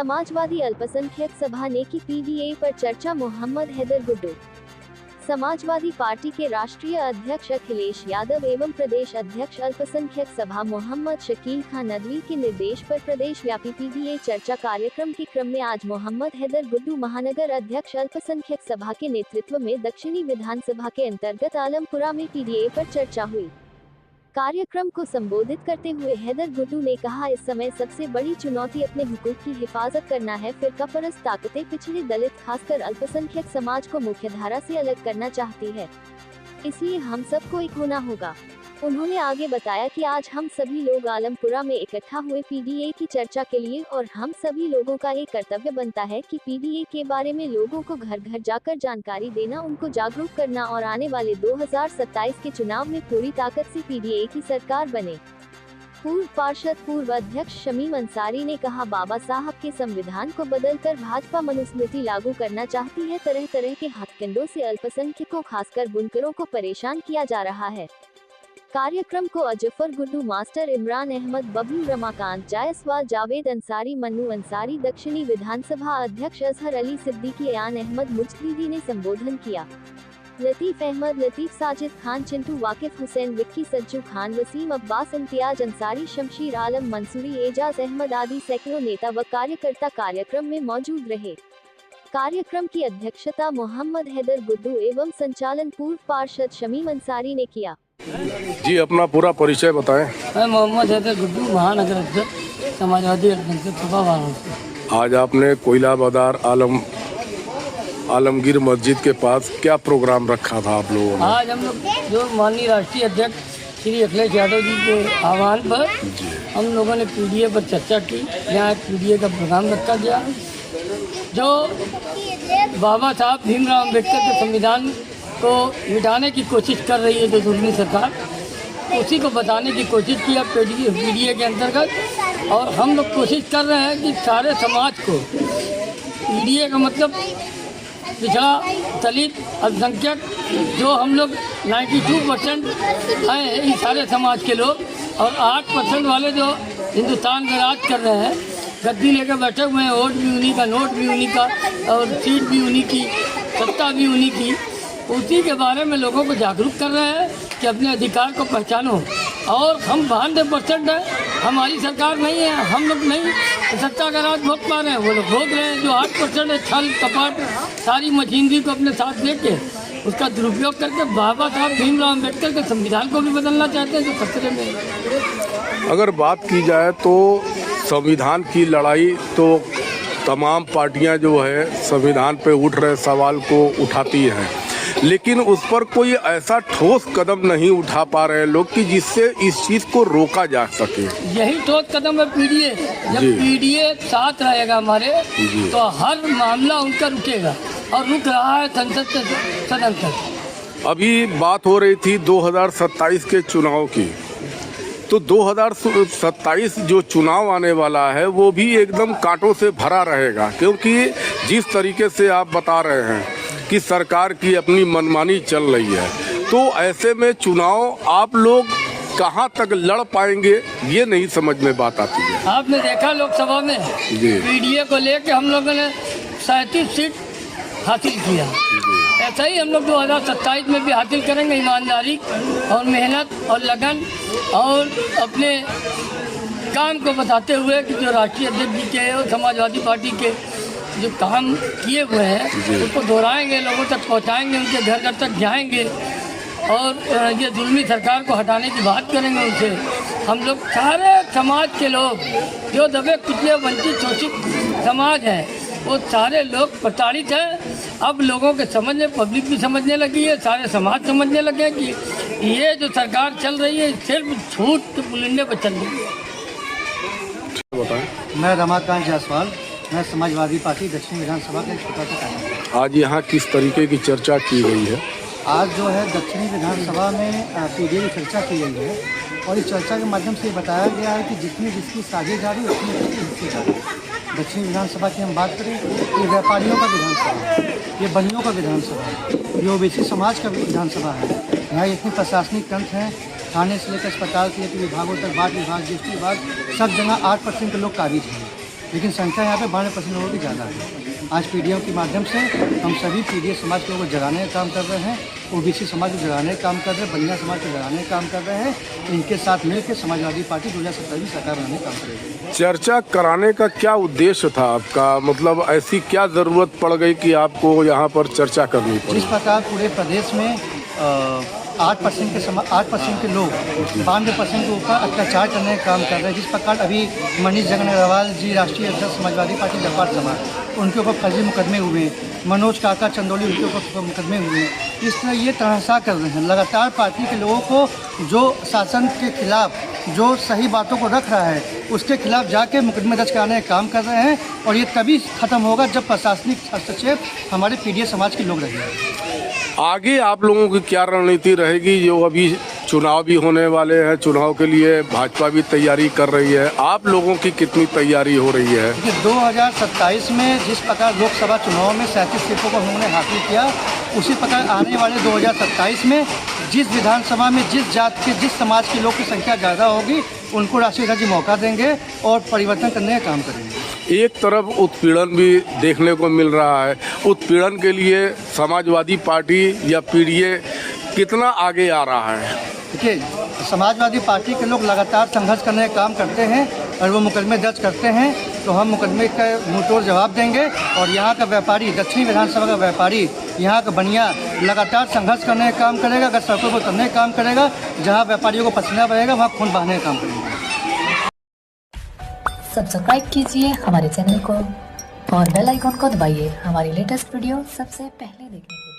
समाजवादी अल्पसंख्यक सभा ने की पीडीए पर चर्चा, मोहम्मद हैदर गुड्डू। समाजवादी पार्टी के राष्ट्रीय अध्यक्ष अखिलेश यादव एवं प्रदेश अध्यक्ष अल्पसंख्यक सभा मोहम्मद शकील खान नदवी के निर्देश पर प्रदेश व्यापी पीडीए चर्चा कार्यक्रम के क्रम में आज मोहम्मद हैदर गुड्डू महानगर अध्यक्ष अल्पसंख्यक सभा के नेतृत्व में दक्षिणी विधानसभा के अंतर्गत आलमपुरा में पीडीए पर चर्चा हुई। कार्यक्रम को संबोधित करते हुए हैदर गुड्डू ने कहा, इस समय सबसे बड़ी चुनौती अपने हुकूक की हिफाजत करना है। फिरकापरस्त ताकतें पिछड़े दलित खासकर अल्पसंख्यक समाज को मुख्यधारा से अलग करना चाहती है, इसलिए हम सबको एक होना होगा। उन्होंने आगे बताया कि आज हम सभी लोग आलमपुरा में इकट्ठा हुए पीडीए की चर्चा के लिए और हम सभी लोगों का एक कर्तव्य बनता है कि पीडीए के बारे में लोगों को घर घर जाकर जानकारी देना, उनको जागरूक करना और आने वाले 2027 के चुनाव में पूरी ताकत से पीडीए की सरकार बने। पूर्व पार्षद पूर्व अध्यक्ष शमीम अंसारी ने कहा, बाबा साहब के संविधान को बदलकर भाजपा मनुस्मृति लागू करना चाहती है। तरह तरह के हथकंडों से अल्पसंख्यकों खासकर बुनकरों को परेशान किया जा रहा है। कार्यक्रम को अजफर गुड्डू, मास्टर इमरान अहमद, बबलू, रमाकांत जायसवाल, जावेद अंसारी, मन्नू अंसारी, दक्षिणी विधानसभा अध्यक्ष अजहर अली सिद्दीकी, अयान अहमद मुजतबी ने संबोधन किया। लतीफ अहमद, लतीफ, साजिद खान, चिंटू, वाकिफ हुसैन, विक्की, सज्जू खान, वसीम अब्बास, इम्तियाज अंसारी, शमशीर आलम, मंसूरी, एजाज अहमद आदि सैकड़ों नेता व कार्यकर्ता कार्यक्रम में मौजूद रहे। कार्यक्रम की अध्यक्षता मोहम्मद हैदर गुड्डू एवं संचालन पूर्व पार्षद शमीम अंसारी ने किया। जी, अपना पूरा परिचय बताएं। मैं मोहम्मद हैदर गुड्डू, महानगर अध्यक्ष समाजवादी अल्पसंख्यक सभा वाराणसी। आज आपने कोयला बाजार आलमगीर मस्जिद के पास क्या प्रोग्राम रखा था आप लोगों ने? आज हम लोग जो माननीय राष्ट्रीय अध्यक्ष श्री अखिलेश यादव जी के आह्वान पर हम लोगों ने पीडीए पर चर्चा की। यहाँ एक पीडीए का प्रोग्राम रखा गया जो बाबा साहब भीमराव अम्बेडकर के संविधान को मिटाने की कोशिश कर रही है जो जुल्मी सरकार, उसी को बताने की कोशिश की है पीडीए के अंतर्गत। और हम लोग कोशिश कर रहे हैं कि सारे समाज को, पीडीए का मतलब पिछड़ा दलित अल्पसंख्यक, जो हम लोग 92% हैं इस सारे समाज के लोग, और 8% वाले जो हिंदुस्तान में राज कर रहे हैं, गद्दी लेकर बैठे हुए हैं, वोट भी उन्हीं का, नोट भी उन्हीं का और सीट भी उन्हीं की, सत्ता भी उन्हीं की, उसी के बारे में लोगों को जागरूक कर रहे हैं कि अपने अधिकार को पहचानो। और हम 92% है, हमारी सरकार नहीं है, हम लोग नहीं सत्ता का राज भोग पा रहे हैं, वो लोग भोग रहे हैं। जो 8% है, छल कपट सारी मशीनरी को अपने साथ लेके उसका दुरुपयोग करके बाबा साहब भीमराव अम्बेडकर के संविधान को भी बदलना चाहते हैं जो खतरे में है। अगर बात की जाए तो संविधान की लड़ाई तो तमाम पार्टियां जो है संविधान पे उठ रहे सवाल को उठाती हैं, लेकिन उस पर कोई ऐसा ठोस कदम नहीं उठा पा रहे लोग कि जिससे इस चीज़ को रोका जा सके। यही ठोस कदम है पीडीए। जब पीडीए साथ रहेगा हमारे तो हर मामला उनका रुकेगा, और रुक रहा है संसद से सदन तक। अभी बात हो रही थी 2027 के चुनाव की, तो 2027 जो चुनाव आने वाला है वो भी एकदम कांटों से भरा रहेगा, क्योंकि जिस तरीके से आप बता रहे हैं कि सरकार की अपनी मनमानी चल रही है, तो ऐसे में चुनाव आप लोग कहां तक लड़ पाएंगे ये नहीं समझ में बात आती है। आपने देखा लोकसभा में पीडीए को लेके हम लोगों ने 37 सीट हासिल किया। ऐसा ही हम लोग 2027 में भी हासिल करेंगे, ईमानदारी और मेहनत और लगन और अपने काम को बताते हुए कि जो राष्ट्रीय अध्यक्ष जी के और समाजवादी पार्टी के जो काम किए हुए हैं उसको दोहराएंगे, लोगों तक पहुंचाएंगे, उनके घर घर तक जाएंगे और ये जुल्मी सरकार को हटाने की बात करेंगे उनसे। हम लोग सारे समाज के लोग जो दबे कुचले वंचित शोषित समाज हैं, वो सारे लोग प्रताड़ित हैं। अब लोगों के समझने, पब्लिक भी समझने लगी है, सारे समाज समझने लगे कि ये जो सरकार चल रही है सिर्फ झूठ बुलंदे पर चल रही है। मैं रमाकांत जायसवाल, मैं समाजवादी पार्टी दक्षिण विधानसभा का एक छोटा सा कार्यकर्ता। आज यहाँ किस तरीके की चर्चा की गई है? आज जो है दक्षिणी विधानसभा में पीडीए की चर्चा की गई है, और इस चर्चा के माध्यम से ये बताया गया है कि जितनी जिसकी साझेदारी उतनी उसकी हिस्सेदारी। दक्षिणी विधानसभा की हम बात करें, ये व्यापारियों का विधानसभा है, ये बनियों का विधानसभा है, ये ओबीसी समाज का विधानसभा है। यहाँ इतनी प्रशासनिक तंत्र हैं, थाने से लेकर अस्पताल से लेकर विभागों तक, वार्ड विभाग, दृष्टि विभाग, सब जगह 8% के लोग काबिज हैं। लेकिन संख्या यहाँ पे 92% लोगों की ज़्यादा है। आज पीडीएम के माध्यम से हम सभी पीडीए समाज के लोगों को जगाने का काम कर रहे हैं, ओबीसी समाज को जगाने का काम कर रहे हैं, बनिया समाज को जगाने का काम कर रहे हैं। इनके साथ मिलकर समाजवादी पार्टी 2027 में सरकार बनाने का काम करेगी। चर्चा कराने का क्या उद्देश्य था आपका? मतलब ऐसी क्या ज़रूरत पड़ गई कि आपको यहाँ पर चर्चा करनी पड़ी? जिस प्रकार पूरे प्रदेश में 8% के लोग 92% के ऊपर अत्याचार करने का काम कर रहे हैं, जिस प्रकार अभी मनीष जगन अग्रवाल जी राष्ट्रीय अध्यक्ष समाजवादी पार्टी जगपाल समाज, उनके ऊपर फर्जी मुकदमे हुए, मनोज काका चंदौली उनके ऊपर मुकदमे हुए। इस तरह ये तमाशा कर रहे हैं। लगातार पार्टी के लोगों को जो शासन के खिलाफ जो सही बातों को रख रहा है उसके खिलाफ जाके मुकदमे दर्ज कराने का काम कर रहे हैं, और ये तभी ख़त्म होगा जब प्रशासनिक हस्तक्षेप हमारे पीडीए समाज के लोग रहेंगे। आगे आप लोगों की क्या रणनीति रहेगी? जो अभी चुनाव भी होने वाले हैं, चुनाव के लिए भाजपा भी तैयारी कर रही है, आप लोगों की कितनी तैयारी हो रही है? देखिए 2027 में जिस प्रकार लोकसभा चुनाव में 37 सीटों को हमने हासिल किया, उसी प्रकार आने वाले 2027 में जिस विधानसभा में जिस जात के जिस समाज के लोग की संख्या ज़्यादा होगी उनको राष्ट्रीय अध्यक्ष मौका देंगे और परिवर्तन करने का काम करेंगे। एक तरफ उत्पीड़न भी देखने को मिल रहा है, उत्पीड़न के लिए समाजवादी पार्टी या पीडीए कितना आगे आ रहा है? देखिए समाजवादी पार्टी के लोग लगातार संघर्ष करने का काम करते हैं और वो मुकदमे दर्ज करते हैं, तो हम मुकदमे का मुंहतोड़ जवाब देंगे। और यहाँ का व्यापारी, दक्षिणी विधानसभा का व्यापारी, यहाँ का बनिया लगातार संघर्ष करने का काम करेगा, अगर सड़कों पर उतरने का काम करेगा, जहाँ व्यापारियों को पसीना बहेगा वहाँ खून बहाने का काम करेंगे। सब्सक्राइब कीजिए हमारे चैनल को और बेल आइकॉन को दबाइए हमारी लेटेस्ट वीडियो सबसे पहले देखने के लिए।